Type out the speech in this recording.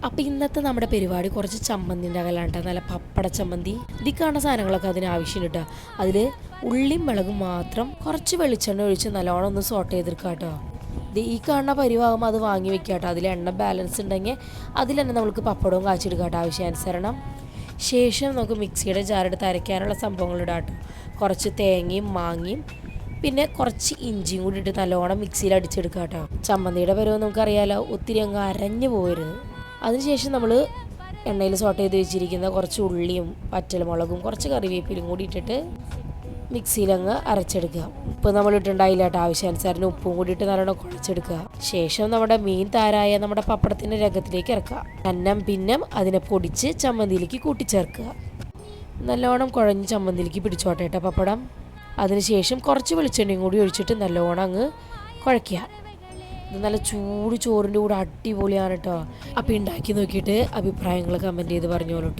അപ്പോൾ ഇന്നത്തെ നമ്മുടെ പരിപാടി കുറച്ച് ചമ്മന്തി ഉണ്ടാകലാണ് കേട്ടോ. നല്ല പപ്പട ചമ്മന്തി. ഇതിൽ കാണുന്ന സാധനങ്ങളൊക്കെ അതിന് ആവശ്യം കിട്ടുക. അതിൽ ഉള്ളിയും മുളകും മാത്രം കുറച്ച് വെളിച്ചെണ്ണ ഒഴിച്ച് നല്ലോണം ഒന്ന് സോട്ട് ചെയ്തെടുക്കുക കേട്ടോ. ഈ കാണുന്ന പരിവാകുമ്പോൾ അത് വാങ്ങി വെക്കുക കേട്ടോ. അതിൽ എണ്ണ ബാലൻസ് ഉണ്ടെങ്കിൽ അതിൽ തന്നെ നമുക്ക് പപ്പടവും കാച്ചെടുക്കുക കേട്ടോ ആവശ്യാനുസരണം. ശേഷം നമുക്ക് മിക്സിയുടെ ജാറെടുത്ത് അരയ്ക്കാനുള്ള സംഭവങ്ങൾ ഇടാം കേട്ടോ. കുറച്ച് തേങ്ങയും മാങ്ങയും പിന്നെ കുറച്ച് ഇഞ്ചിയും കൂടി ഇട്ട് നല്ലോണം മിക്സിയിൽ അടിച്ചെടുക്കുക കേട്ടോ. ചമ്മന്തിയുടെ പരുവം നമുക്കറിയാലോ, ഒത്തിരി അങ്ങ് അരഞ്ഞു പോകരുത്. അതിനുശേഷം നമ്മൾ എണ്ണയിൽ സോട്ട് ചെയ്ത് വെച്ചിരിക്കുന്ന കുറച്ച് ഉള്ളിയും പച്ചമുളകും കുറച്ച് കറിവേപ്പിലും കൂടി ഇട്ടിട്ട് മിക്സിയിലങ്ങ് അരച്ചെടുക്കുക. ഉപ്പ് നമ്മൾ ഇട്ടുണ്ടായില്ല കേട്ടോ. ആവശ്യാനുസരണം ഉപ്പും കൂടി ഇട്ട് നല്ലോണം കുഴച്ചെടുക്കുക. ശേഷം നമ്മുടെ മീൻ താരായ നമ്മുടെ പപ്പടത്തിൻ്റെ രംഗത്തിലേക്ക് ഇറക്കുക. അന്നം പിന്നം അതിനെ പൊടിച്ച് ചമ്മന്തിയിലേക്ക് കൂട്ടിച്ചേർക്കുക. നല്ലോണം കുഴഞ്ഞ് ചമ്മന്തിയിലേക്ക് പിടിച്ചോട്ടെ കേട്ടോ പപ്പടം. അതിനുശേഷം കുറച്ച് വെളിച്ചെണ്ണയും കൂടി ഒഴിച്ചിട്ട് നല്ലോണം അങ്ങ് കുഴയ്ക്കുക. ഇത് നല്ല ചൂട് ചോറിൻ്റെ കൂടെ അടിപൊളിയാണ് കേട്ടോ. അപ്പോൾ ഉണ്ടാക്കി നോക്കിയിട്ട് അഭിപ്രായങ്ങൾ കമൻറ്റ് ചെയ്ത് പറഞ്ഞോളൂ കേട്ടോ.